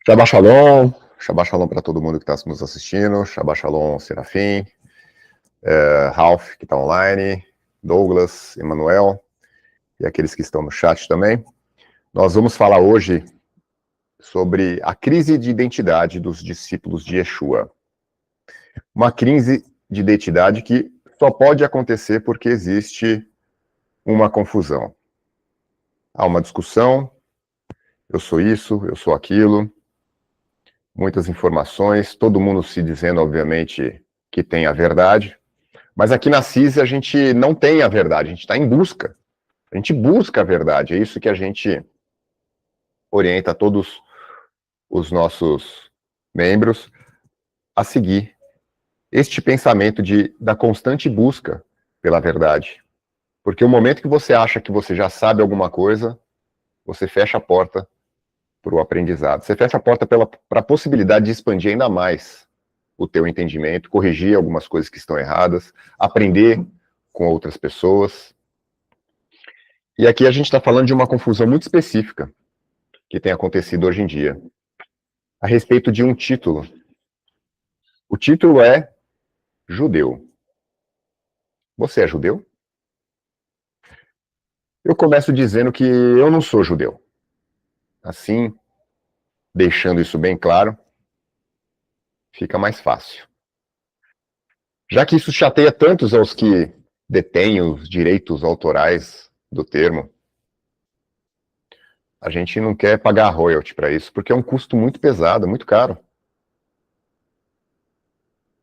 Shabbat Shalom para todo mundo que está nos assistindo, Shabbat Shalom, Serafim, Ralph, que está online, Douglas, Emanuel e aqueles que estão no chat também. Nós vamos falar hoje sobre a crise de identidade dos discípulos de Yeshua. Uma crise de identidade que só pode acontecer porque existe uma confusão. Há uma discussão, eu sou isso, eu sou aquilo, muitas informações, todo mundo se dizendo, obviamente, que tem a verdade, mas aqui na CIS a gente não tem a verdade, a gente está em busca. A gente busca a verdade, é isso que a gente orienta todos os nossos membros a seguir. Este pensamento da constante busca pela verdade. Porque o momento que você acha que você já sabe alguma coisa, você fecha a porta para o aprendizado. Você fecha a porta para a possibilidade de expandir ainda mais o teu entendimento, corrigir algumas coisas que estão erradas, aprender com outras pessoas. E aqui a gente está falando de uma confusão muito específica que tem acontecido hoje em dia, a respeito de um título. O título é Judeu. Você é judeu? Eu começo dizendo que eu não sou judeu. Assim, deixando isso bem claro, fica mais fácil. Já que isso chateia tantos aos que detêm os direitos autorais do termo, a gente não quer pagar royalty para isso, porque é um custo muito pesado, muito caro.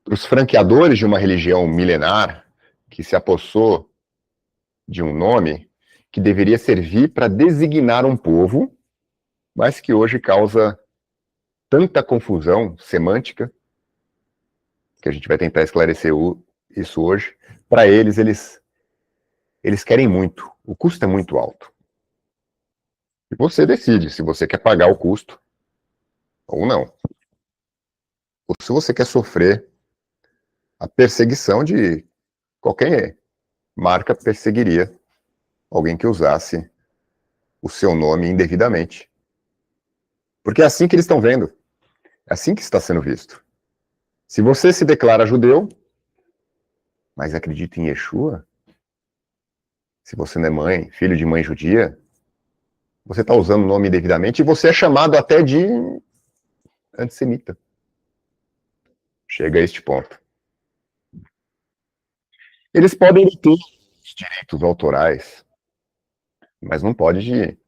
Para os franqueadores de uma religião milenar, que se apossou de um nome que deveria servir para designar um povo, mas que hoje causa tanta confusão semântica, que a gente vai tentar esclarecer isso hoje. Para eles querem muito, o custo é muito alto. E você decide se você quer pagar o custo ou não. Ou se você quer sofrer a perseguição de qualquer marca perseguiria alguém que usasse o seu nome indevidamente. Porque é assim que eles estão vendo. É assim que está sendo visto. Se você se declara judeu, mas acredita em Yeshua, se você não é filho de mãe judia, você está usando o nome indevidamente e você é chamado até de antissemita. Chega a este ponto. Eles podem ter os direitos autorais, mas não pode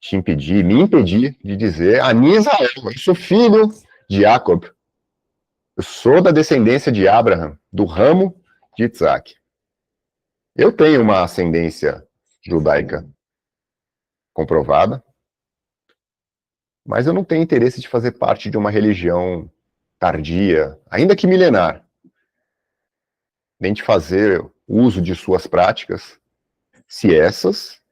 te impedir, me impedir de dizer Ani Israel, eu sou filho de Jacob, eu sou da descendência de Abraham, do ramo de Isaac. Eu tenho uma ascendência judaica comprovada, mas eu não tenho interesse de fazer parte de uma religião tardia, ainda que milenar, nem de fazer uso de suas práticas, se essas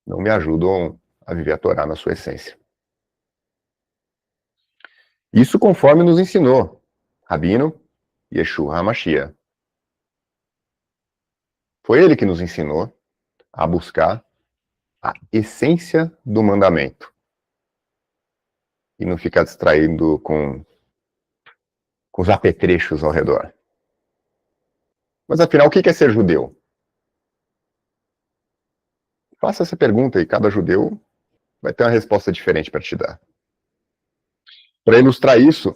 não me ajudam a viver a Torá na sua essência. Isso conforme nos ensinou Rabino Yeshua HaMashiach. Foi ele que nos ensinou a buscar a essência do mandamento e não ficar distraído com os apetrechos ao redor. Mas afinal, o que é ser judeu? Faça essa pergunta e cada judeu vai ter uma resposta diferente para te dar. Para ilustrar isso,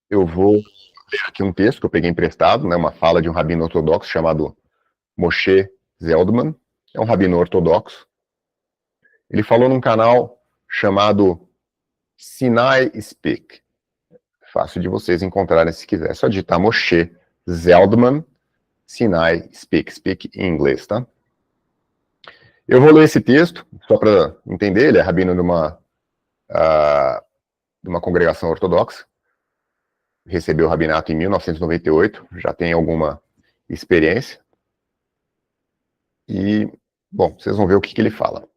eu vou ler aqui um texto que eu peguei emprestado, né, uma fala de um rabino ortodoxo chamado Moshe Zeldman. É um rabino ortodoxo. Ele falou num canal chamado Sinai Speak. Fácil de vocês encontrarem se quiser. É só digitar Moshe Zeldman, Sinai Speak. Speak em inglês, tá? Eu vou ler esse texto, só para entender. Ele é rabino de uma congregação ortodoxa. Recebeu o rabinato em 1998, já tem alguma experiência. E, bom, vocês vão ver o que ele fala.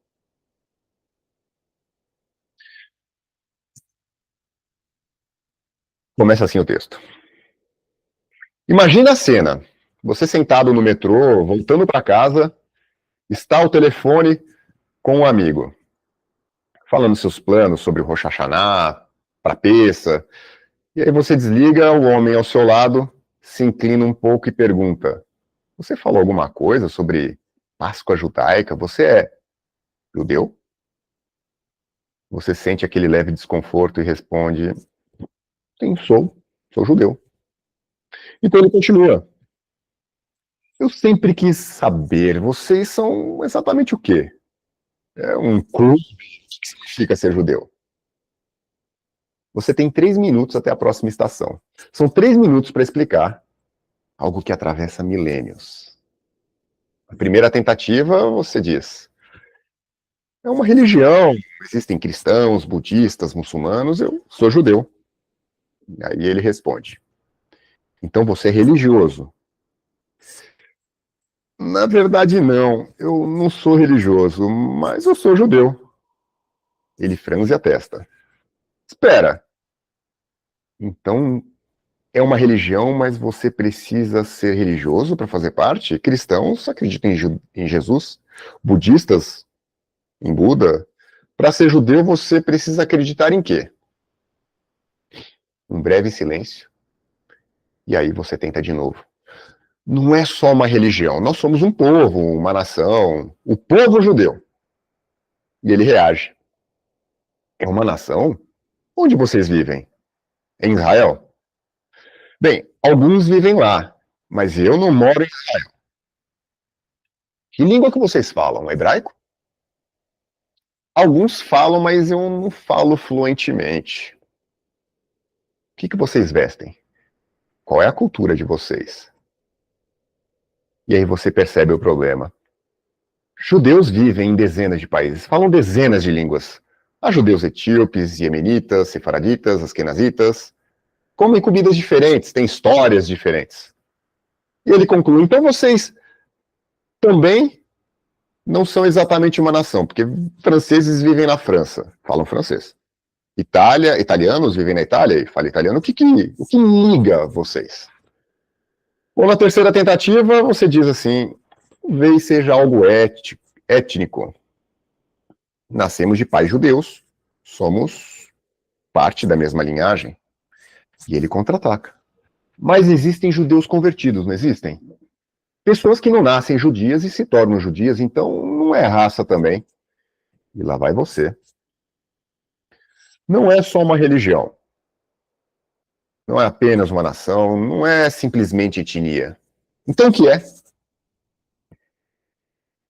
Começa assim o texto. Imagina a cena. Você sentado no metrô, voltando para casa, está ao telefone com um amigo. falando seus planos sobre o Rosh Hashanah, para Peça, e aí você desliga, o homem ao seu lado se inclina um pouco e pergunta: você falou alguma coisa sobre Páscoa judaica? Você é judeu? Você sente aquele leve desconforto e responde: sim, sou judeu. Então ele continua: eu sempre quis saber, vocês são exatamente o quê? É um clube? O que significa ser judeu? Você tem 3 minutos até a próxima estação. São 3 minutos para explicar algo que atravessa milênios. A primeira tentativa, você diz: é uma religião, existem cristãos, budistas, muçulmanos, eu sou judeu. Aí ele responde: então você é religioso? Na verdade, não. Eu não sou religioso, mas eu sou judeu. Ele franze a testa. Espera. Então é uma religião, mas você precisa ser religioso para fazer parte? Cristãos acreditam em Jesus, budistas em Buda. Para ser judeu, você precisa acreditar em quê? Um breve silêncio. E aí você tenta de novo. Não é só uma religião, nós somos um povo, uma nação, o povo judeu. E ele reage: é uma nação? Onde vocês vivem? Em Israel? Bem, alguns vivem lá, mas eu não moro em Israel. Que língua que vocês falam? Hebraico? Alguns falam, mas eu não falo fluentemente. O que vocês vestem? Qual é a cultura de vocês? E aí você percebe o problema. Judeus vivem em dezenas de países, falam dezenas de línguas. Há judeus etíopes, iemenitas, sefaraditas, askenazitas. Comem comidas diferentes, têm histórias diferentes. E ele conclui: então vocês também não são exatamente uma nação, porque franceses vivem na França, falam francês. Italianos vivem na Itália e falam italiano. O que liga vocês? Ou na terceira tentativa, você diz assim: talvez seja algo étnico. Nascemos de pais judeus, somos parte da mesma linhagem. E ele contra-ataca. Mas existem judeus convertidos, não existem? Pessoas que não nascem judias e se tornam judias, então não é raça também. E lá vai você. Não é só uma religião. Não é apenas uma nação, não é simplesmente etnia. Então o que é?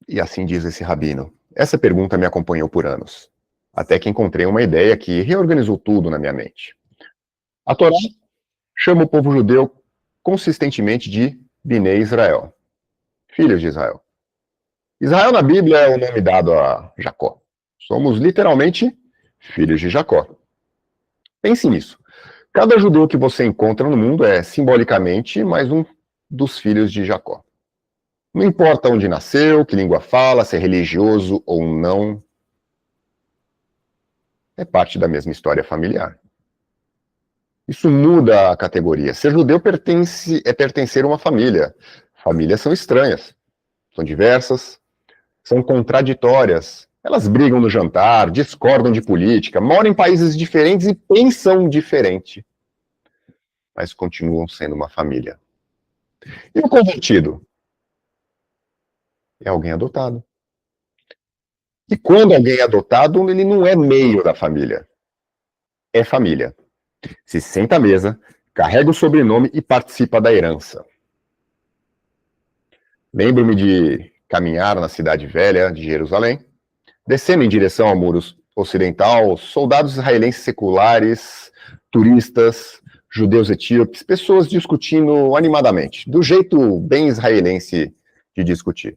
E assim diz esse rabino. Essa pergunta me acompanhou por anos, até que encontrei uma ideia que reorganizou tudo na minha mente. A Torá chama o povo judeu consistentemente de Bnei Israel, filhos de Israel. Israel na Bíblia é o nome dado a Jacó. Somos literalmente filhos de Jacó. Pense nisso. Cada judeu que você encontra no mundo é simbolicamente mais um dos filhos de Jacó. Não importa onde nasceu, que língua fala, se é religioso ou não, é parte da mesma história familiar. Isso muda a categoria. Ser judeu é pertencer a uma família. Famílias são estranhas, são diversas, são contraditórias. Elas brigam no jantar, discordam de política, moram em países diferentes e pensam diferente. Mas continuam sendo uma família. E o convertido? É alguém adotado. E quando alguém é adotado, ele não é meio da família. É família. Se senta à mesa, carrega o sobrenome e participa da herança. Lembro-me de caminhar na cidade velha de Jerusalém, descendo em direção ao muro ocidental, soldados israelenses seculares, turistas, judeus etíopes, pessoas discutindo animadamente, do jeito bem israelense de discutir.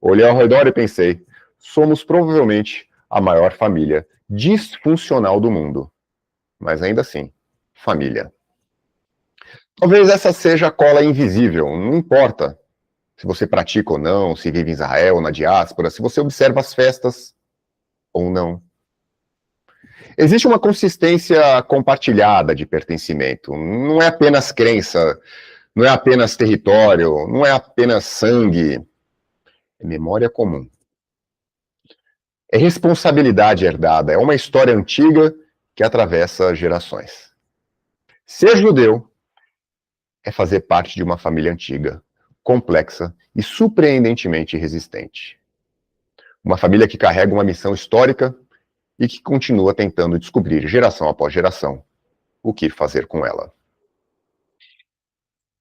Olhei ao redor e pensei: somos provavelmente a maior família disfuncional do mundo. Mas ainda assim, família. Talvez essa seja a cola invisível, não importa se você pratica ou não, se vive em Israel ou na diáspora, se você observa as festas ou não. Existe uma consistência compartilhada de pertencimento. Não é apenas crença, não é apenas território, não é apenas sangue. É memória comum. É responsabilidade herdada, é uma história antiga que atravessa gerações. Ser judeu é fazer parte de uma família antiga, complexa e surpreendentemente resistente. Uma família que carrega uma missão histórica e que continua tentando descobrir, geração após geração, o que fazer com ela.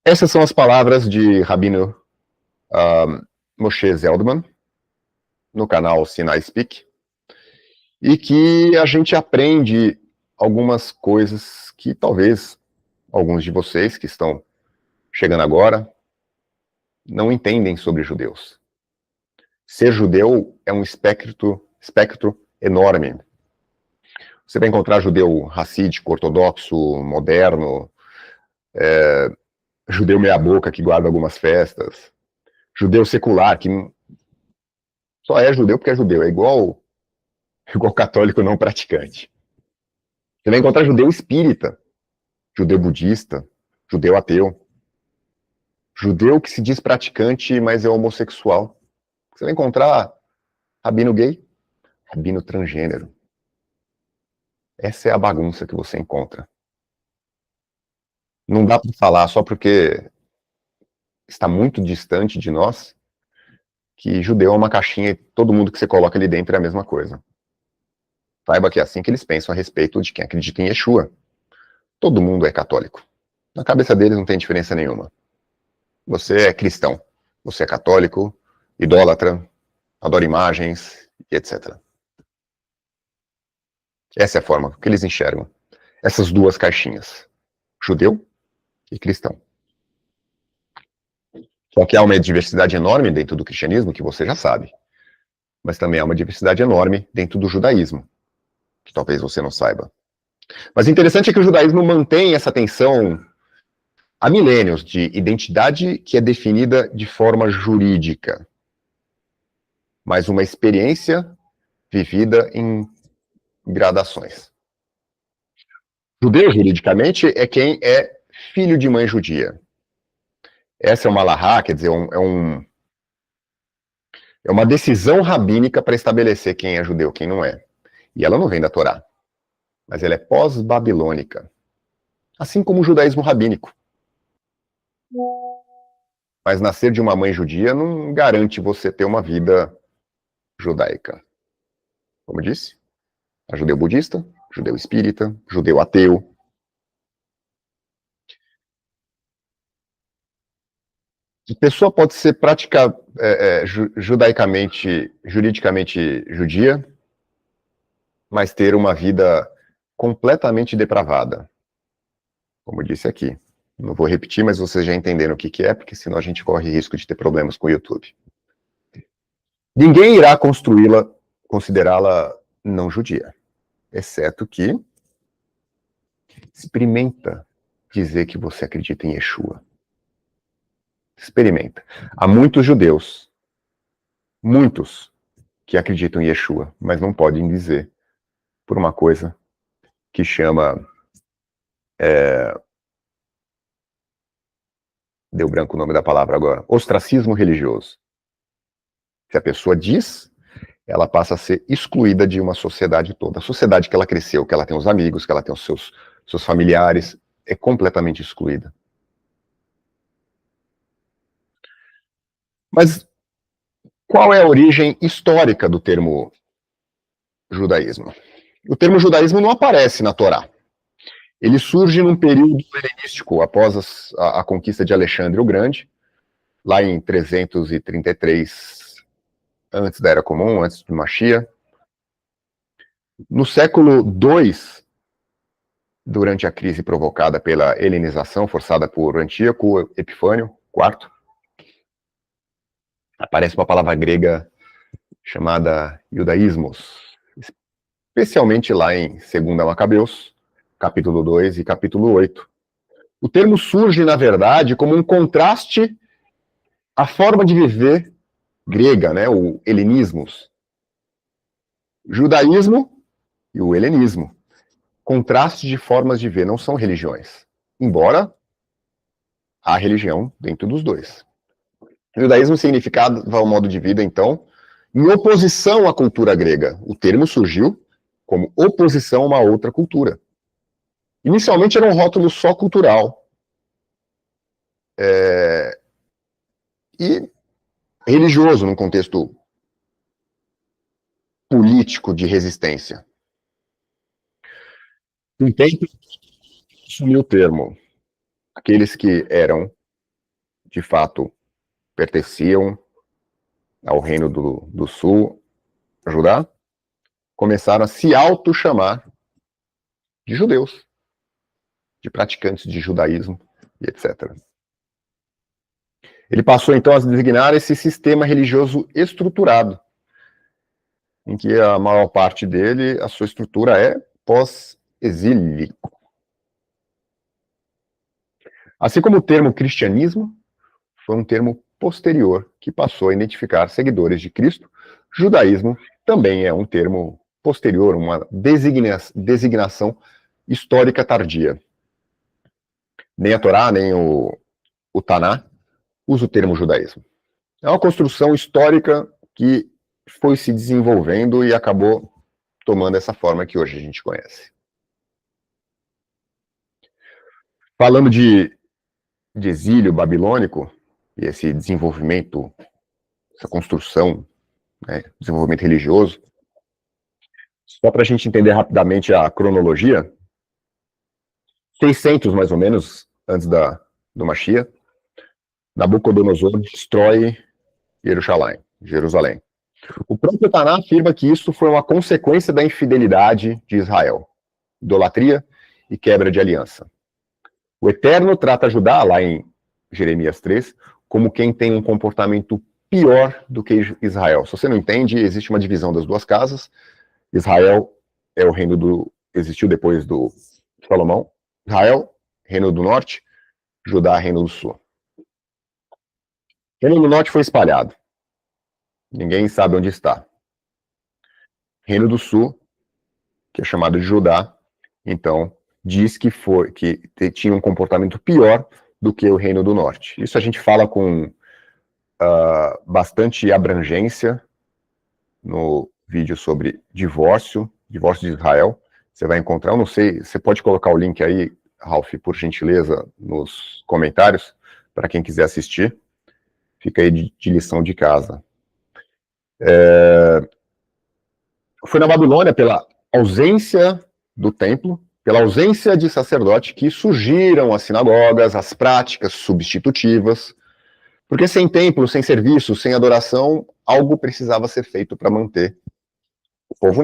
Essas são as palavras de Rabino Moshe Zeldman, no canal Sinai Speak, e que a gente aprende algumas coisas que talvez alguns de vocês que estão chegando agora não entendem sobre judeus. Ser judeu é um espectro enorme. Você vai encontrar judeu racídico, ortodoxo, moderno, judeu meia-boca que guarda algumas festas, judeu secular, que só é judeu porque é judeu, é igual católico não praticante. Você vai encontrar judeu espírita, judeu budista, judeu ateu, judeu que se diz praticante, mas é homossexual. Você vai encontrar rabino gay, rabino transgênero. Essa é a bagunça que você encontra. Não dá para falar só porque está muito distante de nós que judeu é uma caixinha e todo mundo que você coloca ali dentro é a mesma coisa. Saiba que é assim que eles pensam a respeito de quem acredita em Yeshua. Todo mundo é católico. Na cabeça deles não tem diferença nenhuma. Você é cristão, você é católico, idólatra, adora imagens, etc. Essa é a forma que eles enxergam essas duas caixinhas, judeu e cristão. Só que há uma diversidade enorme dentro do cristianismo, que você já sabe, mas também há uma diversidade enorme dentro do judaísmo, que talvez você não saiba. Mas o interessante é que o judaísmo mantém essa tensão há milênios de identidade que é definida de forma jurídica, mas uma experiência vivida em gradações. Judeu, juridicamente, é quem é filho de mãe judia. Essa é uma alahá, quer dizer, é uma decisão rabínica para estabelecer quem é judeu, quem não é. E ela não vem da Torá, mas ela é pós-babilônica. Assim como o judaísmo rabínico. Mas nascer de uma mãe judia não garante você ter uma vida judaica. Como disse, há judeu budista, judeu espírita, judeu ateu. A pessoa pode ser juridicamente judia, mas ter uma vida completamente depravada. Como disse aqui. Não vou repetir, mas vocês já entenderam o que é, porque senão a gente corre risco de ter problemas com o YouTube. Ninguém irá considerá-la não judia, exceto que experimenta dizer que você acredita em Yeshua. Experimenta. Há muitos judeus, muitos, que acreditam em Yeshua, mas não podem dizer por uma coisa que chama... Deu branco o nome da palavra agora. Ostracismo religioso. Se a pessoa diz, ela passa a ser excluída de uma sociedade toda. A sociedade que ela cresceu, que ela tem os amigos, que ela tem os seus familiares, é completamente excluída. Mas qual é a origem histórica do termo judaísmo? O termo judaísmo não aparece na Torá. Ele surge num período helenístico, após a conquista de Alexandre o Grande, lá em 333 antes da Era Comum, antes de Mashiach. No século II, durante a crise provocada pela helenização forçada por Antíoco Epifânio IV, aparece uma palavra grega chamada judaísmos, especialmente lá em 2 Macabeus, capítulo 2 e capítulo 8. O termo surge, na verdade, como um contraste à forma de viver grega, né, o helenismos. Judaísmo e o helenismo. Contraste de formas de ver, não são religiões. Embora há religião dentro dos dois. O judaísmo significava o modo de vida, então, em oposição à cultura grega. O termo surgiu como oposição a uma outra cultura. Inicialmente era um rótulo só cultural. E religioso, num contexto político de resistência. Com o tempo, assumiu o termo. Aqueles que eram, de fato, pertenciam ao Reino do Sul, Judá, começaram a se auto-chamar de judeus, de praticantes de judaísmo e etc. Ele passou, então, a designar esse sistema religioso estruturado, em que a maior parte dele, a sua estrutura é pós-exílico. Assim como o termo cristianismo foi um termo posterior que passou a identificar seguidores de Cristo, judaísmo também é um termo posterior, uma designação histórica tardia. Nem a Torá, nem o Taná usa o termo judaísmo. É uma construção histórica que foi se desenvolvendo e acabou tomando essa forma que hoje a gente conhece. Falando de exílio babilônico, e esse desenvolvimento, essa construção, né, desenvolvimento religioso, só para a gente entender rapidamente a cronologia, 600 mais ou menos antes do Mashiach, Nabucodonosor destrói Jerusalém. O próprio Taná afirma que isso foi uma consequência da infidelidade de Israel, idolatria e quebra de aliança. O Eterno trata Judá, lá em Jeremias 3, como quem tem um comportamento pior do que Israel. Se você não entende, existe uma divisão das duas casas. Israel é o reino existiu depois do Salomão. Israel, reino do norte. Judá, reino do sul. O reino do norte foi espalhado. Ninguém sabe onde está. Reino do sul, que é chamado de Judá, então, diz que tinha um comportamento pior do que o Reino do Norte. Isso a gente fala com bastante abrangência no vídeo sobre divórcio de Israel. Você vai encontrar, eu não sei, você pode colocar o link aí, Ralph, por gentileza, nos comentários, para quem quiser assistir. Fica aí de lição de casa. Foi na Babilônia, pela ausência do templo, pela ausência de sacerdote, que surgiram as sinagogas, as práticas substitutivas, porque sem templo, sem serviço, sem adoração, algo precisava ser feito para manter o povo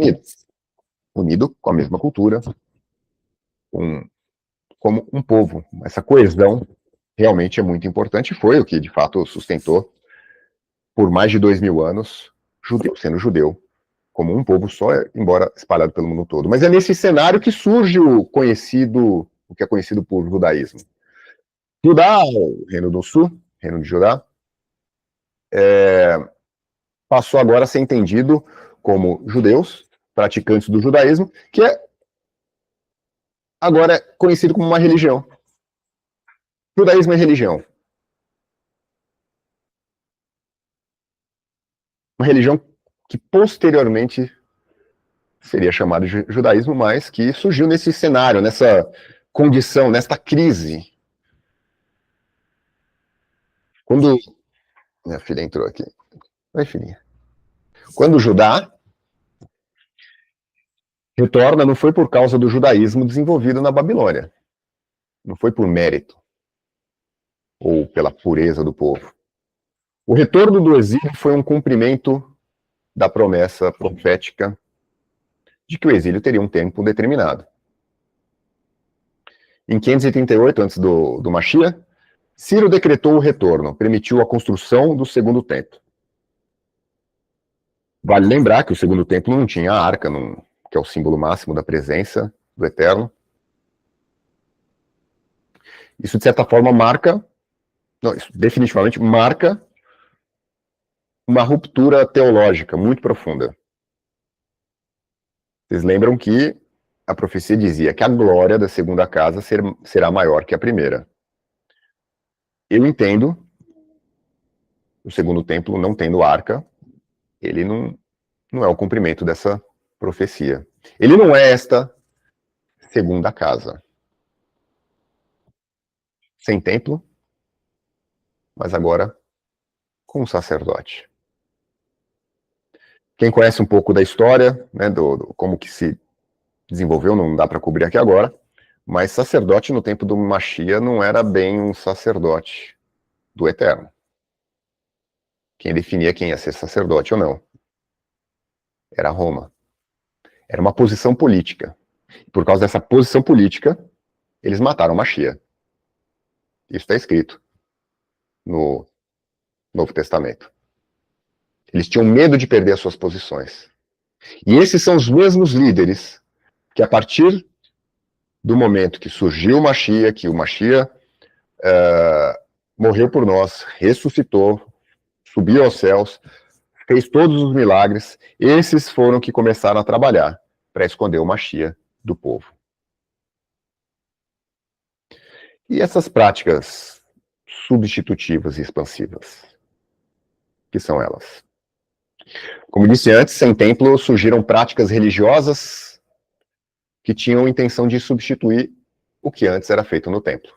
unido com a mesma cultura, como um povo. Essa coesão realmente é muito importante, foi o que de fato sustentou por mais de 2000 anos, sendo judeu, como um povo só, embora espalhado pelo mundo todo. Mas é nesse cenário que surge o que é conhecido por judaísmo. Judá, o Reino do Sul, Reino de Judá, passou agora a ser entendido como judeus, praticantes do judaísmo, que agora é conhecido como uma religião. Judaísmo é religião. Uma religião que posteriormente seria chamada de judaísmo, mas que surgiu nesse cenário, nessa condição, nesta crise. Quando... Minha filha entrou aqui. Oi, filhinha. Quando Judá retorna, não foi por causa do judaísmo desenvolvido na Babilônia. Não foi por mérito ou pela pureza do povo. O retorno do exílio foi um cumprimento da promessa profética de que o exílio teria um tempo determinado. Em 538, antes do Mashiach, Ciro decretou o retorno, permitiu a construção do segundo templo. Vale lembrar que o segundo templo não tinha a arca, que é o símbolo máximo da presença do Eterno. Isso, de certa forma, isso definitivamente marca uma ruptura teológica muito profunda. Vocês lembram que a profecia dizia que a glória da segunda casa será maior que a primeira. Eu entendo o segundo templo não tendo arca, ele não é o cumprimento dessa profecia. Ele não é esta segunda casa. Sem templo, mas agora com um sacerdote. Quem conhece um pouco da história, né, como que se desenvolveu, não dá para cobrir aqui agora, mas sacerdote no tempo do Machia não era bem um sacerdote do Eterno. Quem definia quem ia ser sacerdote ou não era Roma. Era uma posição política. Por causa dessa posição política, eles mataram Machia. Isso está escrito no Novo Testamento. Eles tinham medo de perder as suas posições. E esses são os mesmos líderes que, a partir do momento que surgiu o Machia, que o Machia morreu por nós, ressuscitou, subiu aos céus, fez todos os milagres, esses foram que começaram a trabalhar para esconder o Machia do povo. E essas práticas substitutivas e expansivas? Que são elas? Como disse antes, sem templo surgiram práticas religiosas que tinham a intenção de substituir o que antes era feito no templo.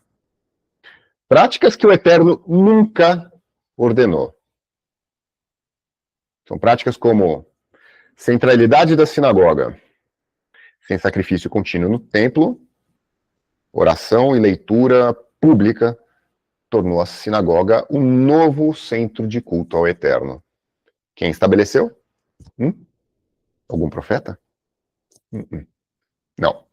Práticas que o Eterno nunca ordenou. São práticas como centralidade da sinagoga, sem sacrifício contínuo no templo, oração e leitura pública tornou a sinagoga um novo centro de culto ao Eterno. Quem estabeleceu? Algum profeta? Não.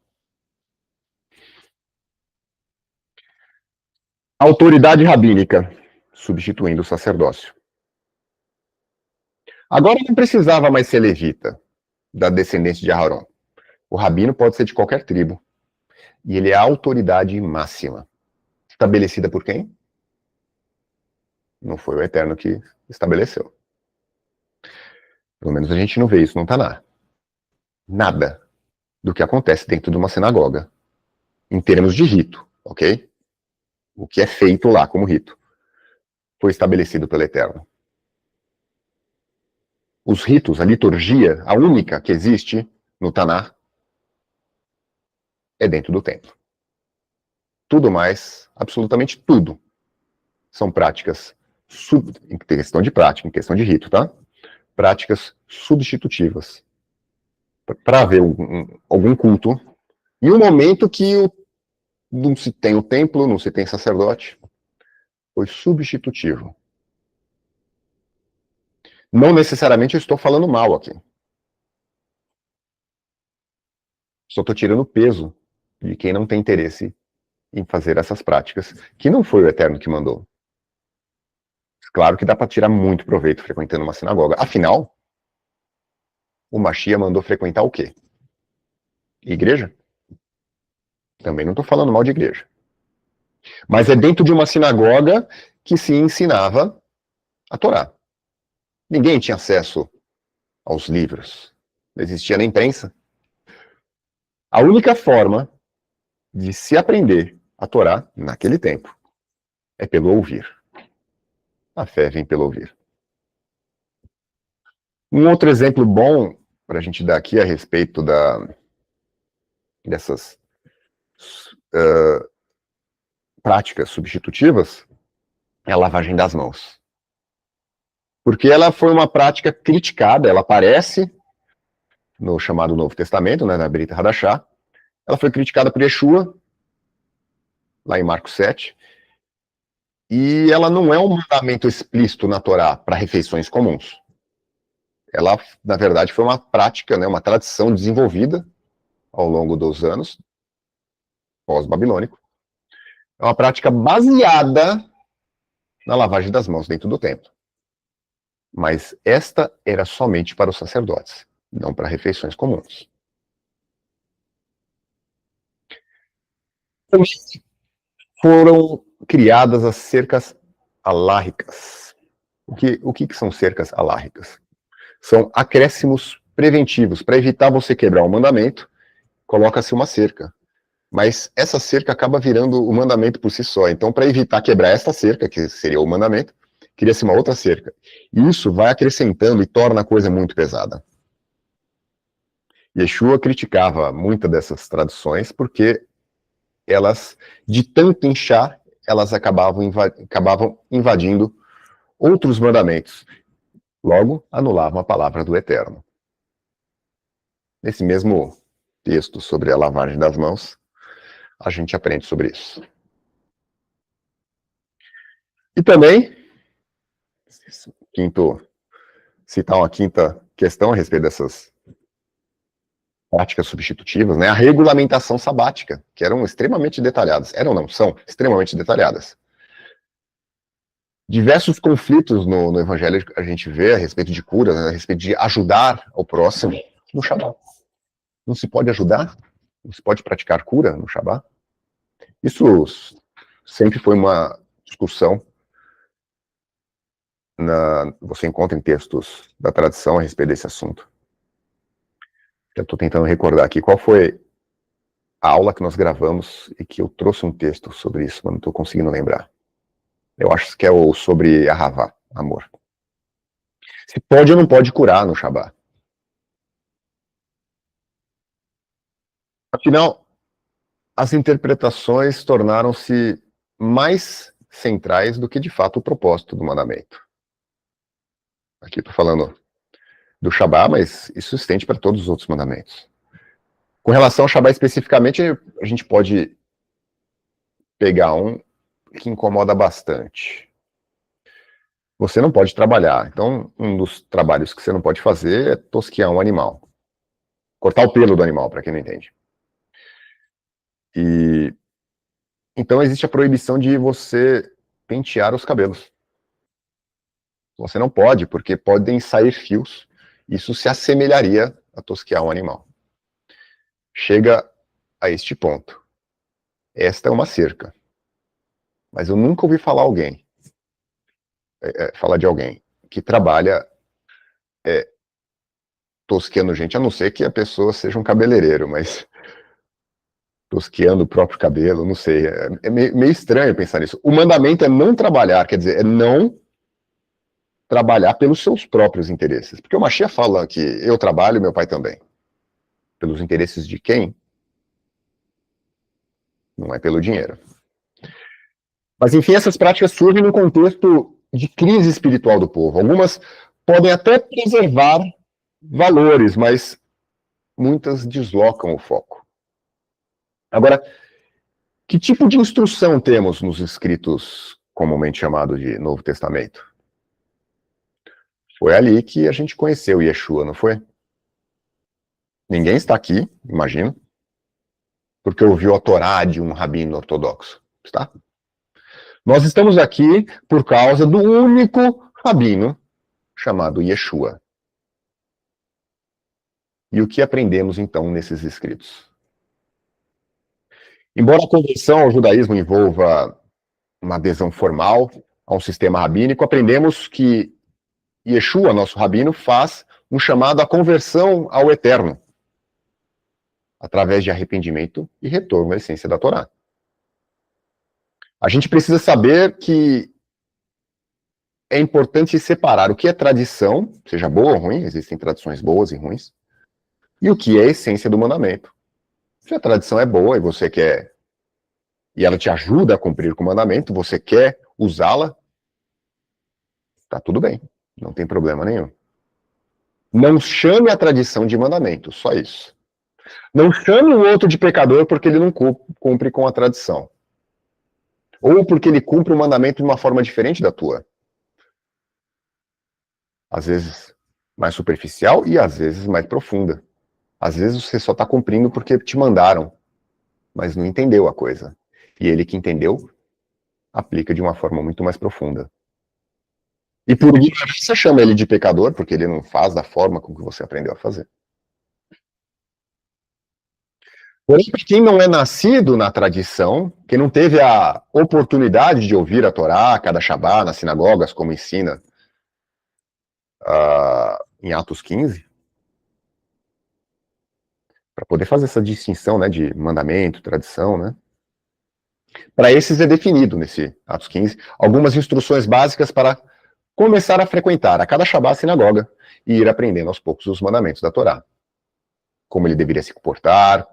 Autoridade rabínica, substituindo o sacerdócio. Agora não precisava mais ser levita, da descendência de Aharon. O rabino pode ser de qualquer tribo. E ele é a autoridade máxima. Estabelecida por quem? Não foi o Eterno que estabeleceu. Pelo menos a gente não vê isso no Taná. Nada do que acontece dentro de uma sinagoga, em termos de rito, ok? O que é feito lá como rito, foi estabelecido pelo Eterno. Os ritos, a liturgia, a única que existe no Taná, é dentro do templo. Tudo mais, absolutamente tudo, são práticas, em questão de prática, em questão de rito, tá? Práticas substitutivas. Para haver algum culto, em um momento que não se tem o templo, não se tem sacerdote, foi substitutivo. Não necessariamente eu estou falando mal aqui. Só estou tirando o peso de quem não tem interesse em fazer essas práticas, que não foi o Eterno que mandou. Claro que dá para tirar muito proveito frequentando uma sinagoga. Afinal, o Machia mandou frequentar o quê? Igreja? Também não estou falando mal de igreja. Mas é dentro de uma sinagoga que se ensinava a Torá. Ninguém tinha acesso aos livros. Não existia nem imprensa. A única forma de se aprender a Torá, naquele tempo, é pelo ouvir. A fé vem pelo ouvir. Um outro exemplo bom para a gente dar aqui a respeito dessas práticas substitutivas é a lavagem das mãos. Porque ela foi uma prática criticada, ela aparece no chamado Novo Testamento, né, na Brit Hadashah. Ela foi criticada por Yeshua, lá em Marcos 7, e ela não é um mandamento explícito na Torá para refeições comuns. Ela, na verdade, foi uma prática, né, uma tradição desenvolvida ao longo dos anos, pós-babilônico. É uma prática baseada na lavagem das mãos dentro do templo. Mas esta era somente para os sacerdotes, não para refeições comuns. Foram criadas as cercas alárricas. O que são cercas alárricas? São acréscimos preventivos. Para evitar você quebrar o mandamento, coloca-se uma cerca. Mas essa cerca acaba virando o mandamento por si só. Então, para evitar quebrar essa cerca, que seria o mandamento, cria-se uma outra cerca. E isso vai acrescentando e torna a coisa muito pesada. Yeshua criticava muitas dessas tradições porque elas, de tanto inchar, elas acabavam invadindo outros mandamentos. Logo, anulavam a palavra do Eterno. Nesse mesmo texto sobre a lavagem das mãos, a gente aprende sobre isso. E também, citar uma quinta questão a respeito dessas práticas substitutivas, né? A regulamentação sabática, que eram extremamente detalhadas. São extremamente detalhadas. Diversos conflitos no Evangelho a gente vê a respeito de cura, né? A respeito de ajudar ao próximo no Shabat. Não se pode ajudar? Não se pode praticar cura no Shabat? Isso sempre foi uma discussão. Você encontra em textos da tradição a respeito desse assunto. Eu estou tentando recordar aqui qual foi a aula que nós gravamos e que eu trouxe um texto sobre isso, mas não estou conseguindo lembrar. Eu acho que é o sobre Ahavá, amor. Se pode ou não pode curar no Shabat. Afinal, as interpretações tornaram-se mais centrais do que, de fato, o propósito do mandamento. Aqui estou falando do Shabat, mas isso se estende para todos os outros mandamentos. Com relação ao Shabat especificamente, a gente pode pegar um que incomoda bastante. Você não pode trabalhar. Então, um dos trabalhos que você não pode fazer é tosquiar um animal. Cortar o pelo do animal, para quem não entende. Então, existe a proibição de você pentear os cabelos. Você não pode, porque podem sair fios. Isso se assemelharia a tosquiar um animal. Chega a este ponto. Esta é uma cerca. Mas eu nunca ouvi falar de alguém que trabalha tosqueando gente, a não ser que a pessoa seja um cabeleireiro, mas tosqueando o próprio cabelo, não sei. É meio estranho pensar nisso. O mandamento é não trabalhar, quer dizer, é não trabalhar pelos seus próprios interesses. Porque o Mashiach fala que eu trabalho e meu pai também. Pelos interesses de quem? Não é pelo dinheiro. Mas, enfim, essas práticas surgem no contexto de crise espiritual do povo. Algumas podem até preservar valores, mas muitas deslocam o foco. Agora, que tipo de instrução temos nos escritos comumente chamados de Novo Testamento? Foi ali que a gente conheceu Yeshua, não foi? Ninguém está aqui, imagino, porque ouviu a Torá de um rabino ortodoxo, está? Nós estamos aqui por causa do único rabino chamado Yeshua. E o que aprendemos, então, nesses escritos? Embora a conversão ao judaísmo envolva uma adesão formal a um sistema rabínico, aprendemos que Yeshua, nosso rabino, faz um chamado à conversão ao eterno, através de arrependimento e retorno à essência da Torá. A gente precisa saber que é importante separar o que é tradição, seja boa ou ruim, existem tradições boas e ruins, e o que é a essência do mandamento. Se a tradição é boa e você quer, e ela te ajuda a cumprir com o mandamento, você quer usá-la, tá tudo bem, não tem problema nenhum. Não chame a tradição de mandamento, só isso. Não chame o outro de pecador porque ele não cumpre com a tradição. Ou porque ele cumpre o mandamento de uma forma diferente da tua. Às vezes mais superficial e às vezes mais profunda. Às vezes você só está cumprindo porque te mandaram, mas não entendeu a coisa. E ele que entendeu, aplica de uma forma muito mais profunda. E por ignorância chama ele de pecador, porque ele não faz da forma como que você aprendeu a fazer. Porém, para quem não é nascido na tradição, quem não teve a oportunidade de ouvir a Torá, cada Shabá, nas sinagogas, como ensina em Atos 15, para poder fazer essa distinção, né, de mandamento, tradição, né? Para esses é definido, nesse Atos 15, algumas instruções básicas para começar a frequentar a cada Shabbat a sinagoga e ir aprendendo aos poucos os mandamentos da Torá. Como ele deveria se comportar, o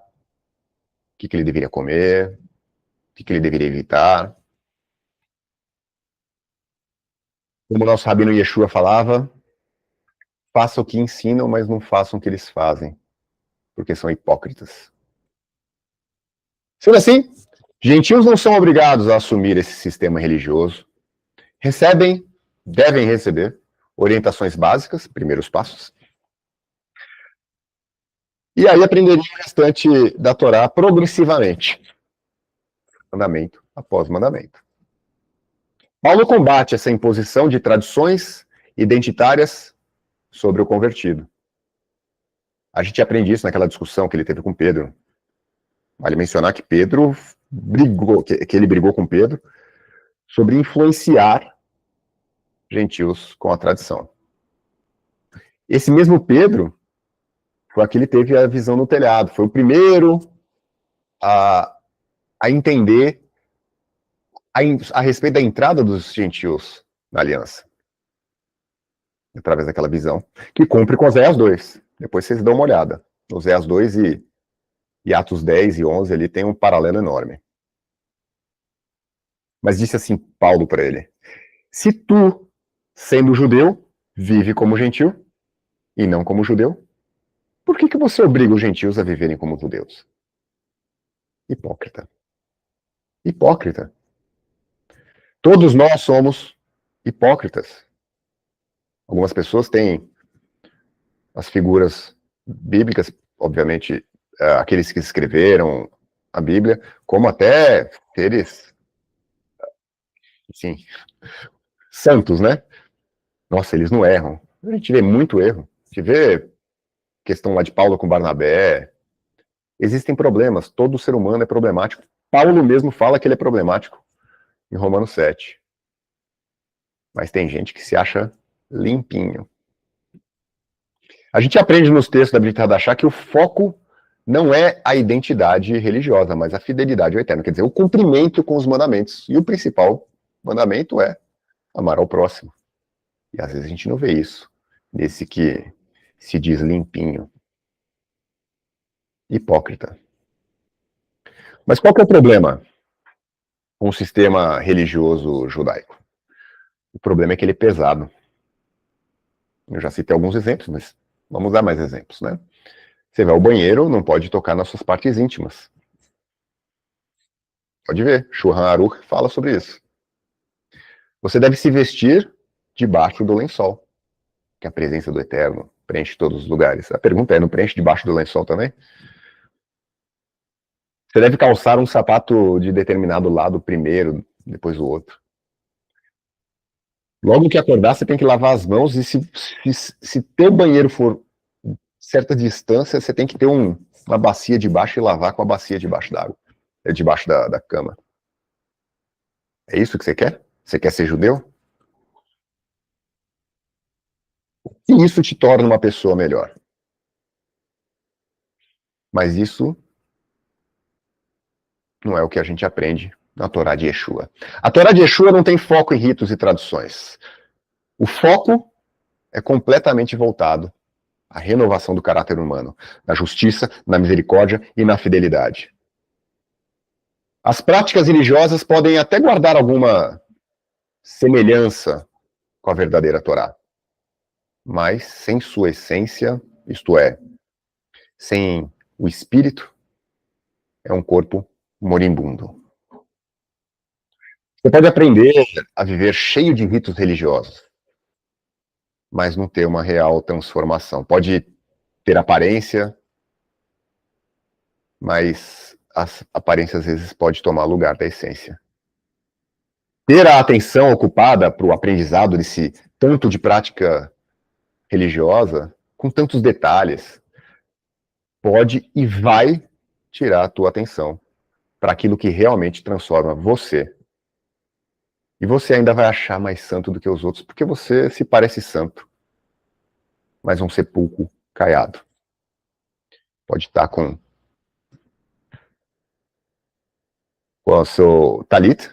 que ele deveria comer, o que ele deveria evitar. Como o nosso rabino Yeshua falava, façam o que ensinam, mas não façam o que eles fazem, porque são hipócritas. Sendo assim, gentios não são obrigados a assumir esse sistema religioso. Devem receber orientações básicas, primeiros passos, e aí aprenderiam o restante da Torá progressivamente, mandamento após mandamento. Paulo combate essa imposição de tradições identitárias sobre o convertido. A gente aprende isso naquela discussão que ele teve com Pedro. Vale mencionar que Pedro brigou, que ele brigou com Pedro sobre influenciar gentios com a tradição. Esse mesmo Pedro foi aquele que teve a visão no telhado, foi o primeiro a entender a respeito da entrada dos gentios na aliança, através daquela visão, que cumpre com Oséias 2. Depois vocês dão uma olhada. Oséias 2 e Atos 10 e 11 ali tem um paralelo enorme. Mas disse assim Paulo para ele: se tu, sendo judeu, vive como gentil e não como judeu, por que você obriga os gentios a viverem como judeus? Hipócrita. Hipócrita. Todos nós somos hipócritas. Algumas pessoas têm as figuras bíblicas, obviamente, aqueles que escreveram a Bíblia, como até seres, assim, santos, né? Nossa, eles não erram. A gente vê muito erro. A gente vê questão lá de Paulo com Barnabé. Existem problemas. Todo ser humano é problemático. Paulo mesmo fala que ele é problemático em Romanos 7. Mas tem gente que se acha limpinho. A gente aprende nos textos da Brit Hadashah que o foco não é a identidade religiosa, mas a fidelidade ao Eterno. Quer dizer, o cumprimento com os mandamentos. E o principal mandamento é amar ao próximo. E às vezes a gente não vê isso nesse que se diz limpinho. Hipócrita. Mas qual que é o problema com o sistema religioso judaico? O problema é que ele é pesado. Eu já citei alguns exemplos, mas vamos dar mais exemplos, né? Você vai ao banheiro, não pode tocar nas suas partes íntimas. Pode ver, Shulchan Aruch fala sobre isso. Você deve se vestir debaixo do lençol, que a presença do Eterno preenche todos os lugares. A pergunta é, não preenche debaixo do lençol também? Você deve calçar um sapato de determinado lado primeiro, depois o outro. Logo que acordar, você tem que lavar as mãos e se teu banheiro for certa distância, você tem que ter uma bacia debaixo e lavar com a bacia debaixo d'água, debaixo da cama. É isso que você quer? Você quer ser judeu? E isso te torna uma pessoa melhor. Mas isso não é o que a gente aprende na Torá de Yeshua. A Torá de Yeshua não tem foco em ritos e traduções. O foco é completamente voltado à renovação do caráter humano, na justiça, na misericórdia e na fidelidade. As práticas religiosas podem até guardar alguma semelhança com a verdadeira Torá, mas sem sua essência, isto é, sem o espírito, é um corpo moribundo. Você pode aprender a viver cheio de ritos religiosos, mas não ter uma real transformação. Pode ter aparência, mas as aparências às vezes pode tomar lugar da essência. Ter a atenção ocupada para o aprendizado desse tanto de prática religiosa, com tantos detalhes, pode e vai tirar a tua atenção para aquilo que realmente transforma você. E você ainda vai achar mais santo do que os outros, porque você se parece santo, mas um sepulcro caiado. Pode estar com o seu talit,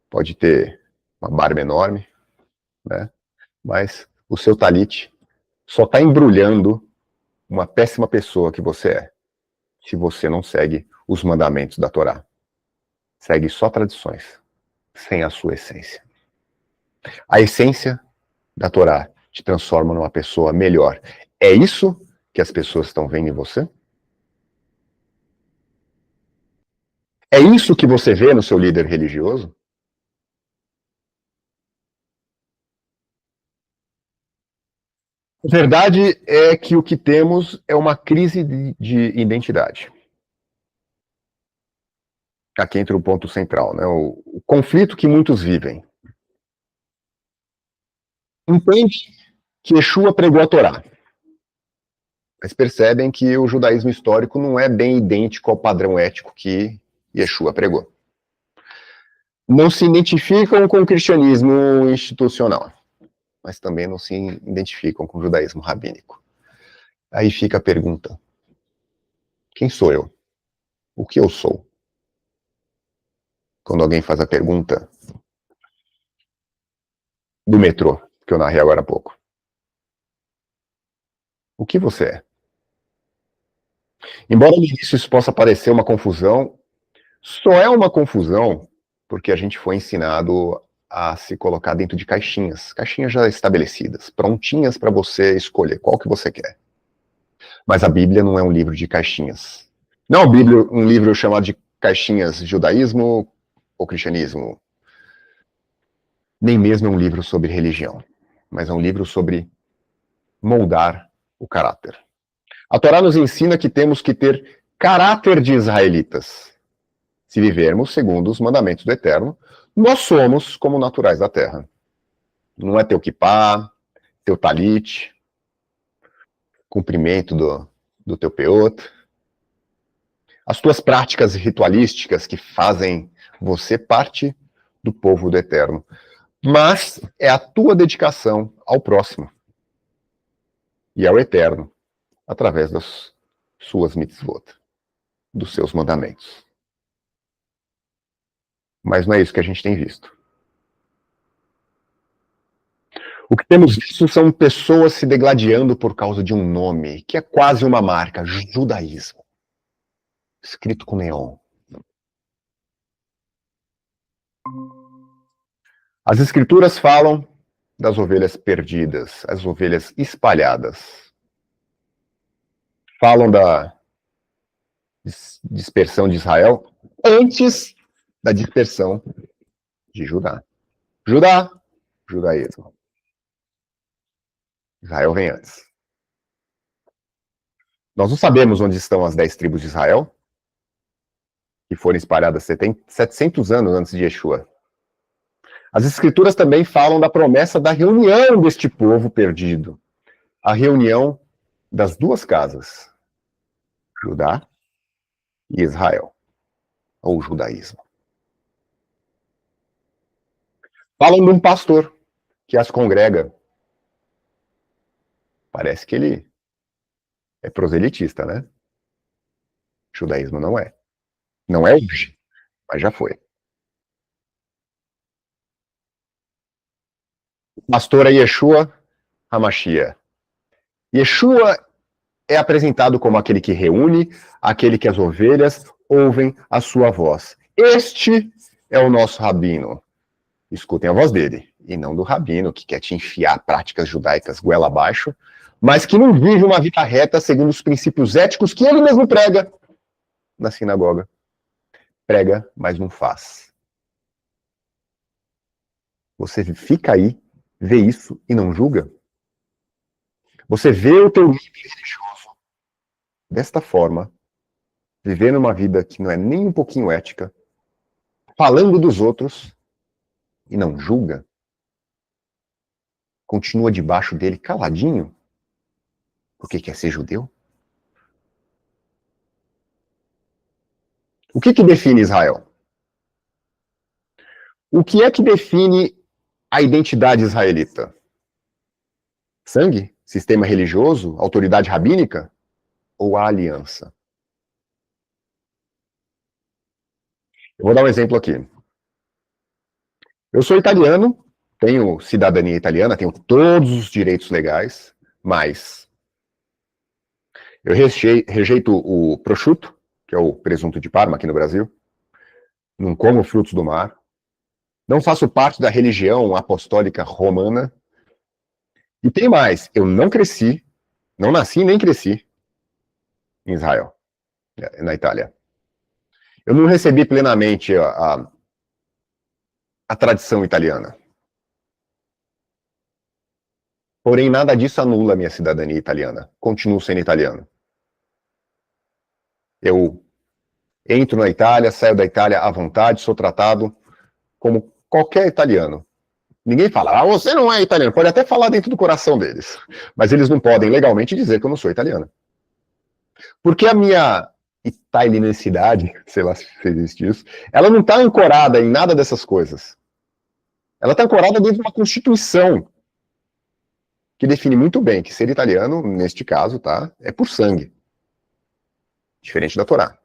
pode ter uma barba enorme, né? Mas o seu talit só está embrulhando uma péssima pessoa que você é, se você não segue os mandamentos da Torá. Segue só tradições, sem a sua essência. A essência da Torá te transforma numa pessoa melhor. É isso que as pessoas estão vendo em você? É isso que você vê no seu líder religioso? A verdade é que o que temos é uma crise de identidade. Aqui entra o ponto central, né? O conflito que muitos vivem. Entende que Yeshua pregou a Torá, mas percebem que o judaísmo histórico não é bem idêntico ao padrão ético que Yeshua pregou. Não se identificam com o cristianismo institucional, mas também não se identificam com o judaísmo rabínico. Aí fica a pergunta: quem sou eu? O que eu sou? Quando alguém faz a pergunta do metrô, que eu narrei agora há pouco. O que você é? Embora no início isso possa parecer uma confusão, só é uma confusão porque a gente foi ensinado a se colocar dentro de caixinhas, caixinhas já estabelecidas, prontinhas para você escolher qual que você quer. Mas a Bíblia não é um livro de caixinhas. Não é um livro chamado de caixinhas judaísmo ou cristianismo. Nem mesmo é um livro sobre religião, mas é um livro sobre moldar o caráter. A Torá nos ensina que temos que ter caráter de israelitas. Se vivermos segundo os mandamentos do Eterno, nós somos como naturais da terra. Não é teu kippá, teu talit, cumprimento do teu peot, as tuas práticas ritualísticas que fazem você parte do povo do Eterno. Mas é a tua dedicação ao próximo e ao Eterno, através das suas mitzvot, dos seus mandamentos. Mas não é isso que a gente tem visto. O que temos visto são pessoas se degladiando por causa de um nome, que é quase uma marca, judaísmo, escrito com neon. As escrituras falam das ovelhas perdidas, as ovelhas espalhadas. Falam da dispersão de Israel antes da dispersão de Judá. Judá, judaísmo. Israel vem antes. Nós não sabemos onde estão as 10 tribos de Israel, que foram espalhadas 700 anos antes de Yeshua. As escrituras também falam da promessa da reunião deste povo perdido. A reunião das duas casas, Judá e Israel, ou judaísmo. Falam de um pastor que as congrega. Parece que ele é proselitista, né? Judaísmo não é. Não é hoje, mas já foi. O pastor é Yeshua HaMashiach. Yeshua é apresentado como aquele que reúne, aquele que as ovelhas ouvem a sua voz. Este é o nosso rabino. Escutem a voz dele, e não do rabino que quer te enfiar práticas judaicas goela abaixo, mas que não vive uma vida reta segundo os princípios éticos que ele mesmo prega na sinagoga. Prega, mas não faz. Você fica aí, vê isso e não julga? Você vê o teu líder religioso desta forma, vivendo uma vida que não é nem um pouquinho ética, falando dos outros e não julga? Continua debaixo dele caladinho? Porque quer ser judeu? O que define Israel? O que é que define a identidade israelita? Sangue? Sistema religioso? Autoridade rabínica? Ou a aliança? Eu vou dar um exemplo aqui. Eu sou italiano, tenho cidadania italiana, tenho todos os direitos legais, mas eu rejeito o prosciutto, que é o presunto de Parma aqui no Brasil, não como frutos do mar, não faço parte da religião apostólica romana, e tem mais, eu não cresci, não nasci nem cresci em Israel, na Itália. Eu não recebi plenamente a tradição italiana. Porém, nada disso anula a minha cidadania italiana. Continuo sendo italiano. Eu entro na Itália, saio da Itália à vontade, sou tratado como qualquer italiano. Ninguém fala, ah, você não é italiano. Pode até falar dentro do coração deles. Mas eles não podem legalmente dizer que eu não sou italiano. Porque a minha italianicidade, sei lá se existe isso, ela não está ancorada em nada dessas coisas. Ela está ancorada dentro de uma constituição que define muito bem que ser italiano, neste caso, tá, é por sangue. Diferente da Torá.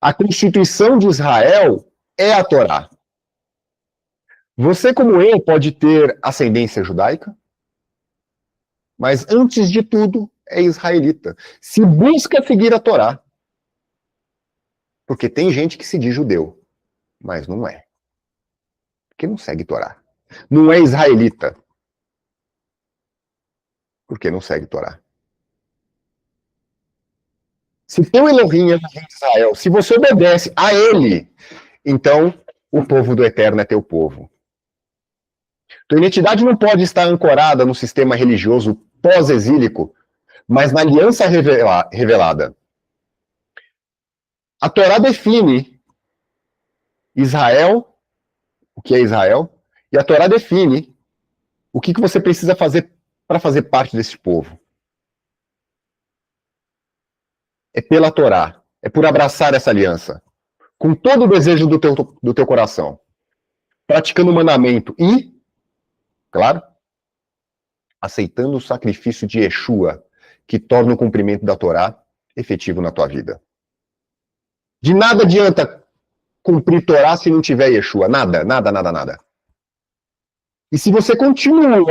A Constituição de Israel é a Torá. Você, como eu, pode ter ascendência judaica, mas antes de tudo é israelita. Se busca seguir a Torá. Porque tem gente que se diz judeu, mas não é. Porque não segue Torá. Não é israelita. Porque não segue Torá. Se teu Elohim é Israel, se você obedece a ele, então o povo do Eterno é teu povo. Tua identidade não pode estar ancorada no sistema religioso pós-exílico, mas na aliança revelada. A Torá define Israel, o que é Israel, e a Torá define o que você precisa fazer para fazer parte desse povo. É pela Torá, é por abraçar essa aliança, com todo o desejo do teu coração, praticando o mandamento e, claro, aceitando o sacrifício de Yeshua, que torna o cumprimento da Torá efetivo na tua vida. De nada adianta cumprir Torá se não tiver Yeshua. Nada, nada, nada, nada. E se você continua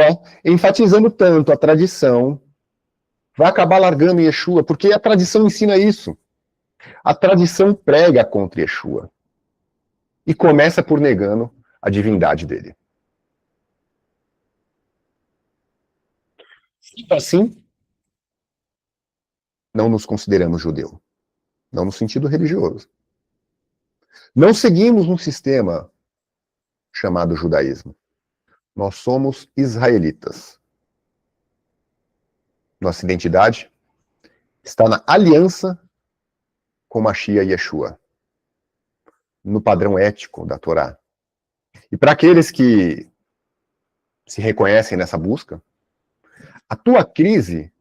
enfatizando tanto a tradição, vai acabar largando Yeshua, porque a tradição ensina isso. A tradição prega contra Yeshua. E começa por negando a divindade dele. Assim, não nos consideramos judeu. Não no sentido religioso. Não seguimos um sistema chamado judaísmo. Nós somos israelitas. Nossa identidade está na aliança com Mashiach e Yeshua, no padrão ético da Torá. E para aqueles que se reconhecem nessa busca, a tua crise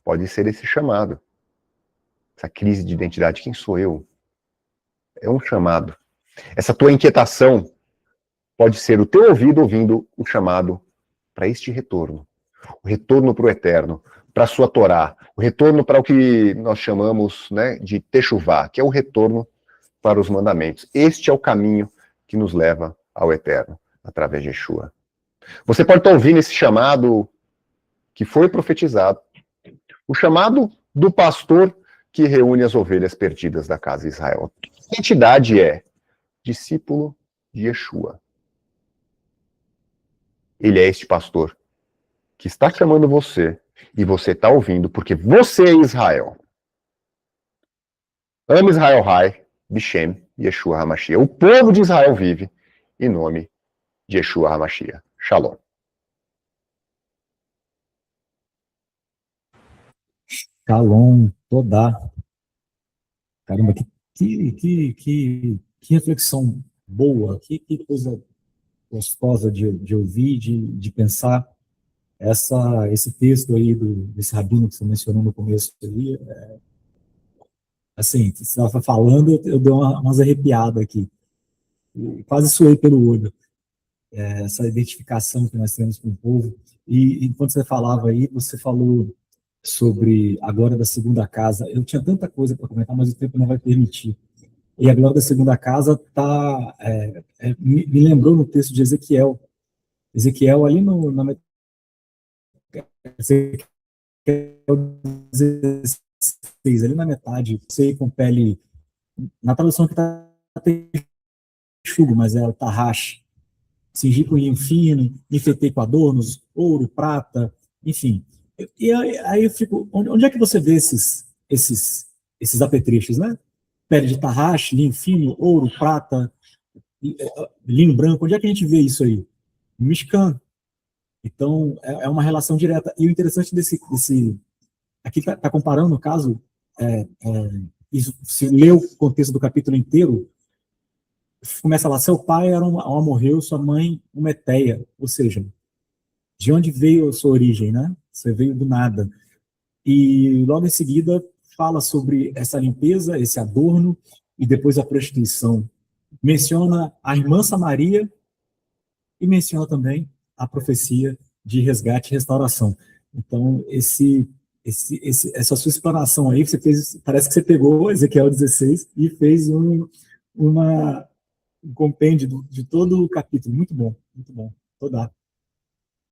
pode ser esse chamado. Essa crise de identidade, quem sou eu? É um chamado. Essa tua inquietação pode ser o teu ouvido ouvindo o chamado para este retorno. O retorno para o eterno, para a sua Torá, o retorno para o que nós chamamos, né, de Teshuvá, que é o retorno para os mandamentos. Este é o caminho que nos leva ao eterno, através de Yeshua. Você pode estar ouvindo esse chamado que foi profetizado, o chamado do pastor que reúne as ovelhas perdidas da casa de Israel. A identidade é discípulo de Yeshua. Ele é este pastor que está chamando você e você está ouvindo porque você é Israel. Ama Israel Hai, Bishem, Yeshua HaMashiach. O povo de Israel vive em nome de Yeshua HaMashiach. Shalom. Shalom, Todá. Caramba, que reflexão boa, que coisa gostosa de ouvir, de pensar. Esse texto aí desse rabino que você mencionou no começo ali, assim, você estava falando, eu dei umas arrepiadas aqui. Eu quase suei pelo olho. Essa identificação que nós temos com o povo. E enquanto você falava aí, você falou sobre a glória da segunda casa. Eu tinha tanta coisa para comentar, mas o tempo não vai permitir. E a glória da segunda casa me lembrou no texto de Ezequiel. Ezequiel ali na Ezequiel 16, ali na metade, sei com pele, na tradução que está texugo, mas é o tarraxe, cingi com linho fino, enfeitei com adornos, ouro, prata, enfim. E aí eu fico, onde é que você vê esses apetrechos, né? Pele de tarraxe, linho fino, ouro, prata, linho branco, onde é que a gente vê isso aí? No Mishkan. Então, é uma relação direta. E o interessante aqui está comparando, no caso, isso, se lê o contexto do capítulo inteiro, começa lá, seu pai era um amorreu, sua mãe uma eteia, ou seja, de onde veio a sua origem, né? Você veio do nada. E logo em seguida fala sobre essa limpeza, esse adorno, e depois a prostituição. Menciona a irmã Samaria e menciona também a profecia de resgate e restauração. Então, essa sua explanação aí, você fez, parece que você pegou Ezequiel 16 e fez um compêndio de todo o capítulo. Muito bom, muito bom. Toda.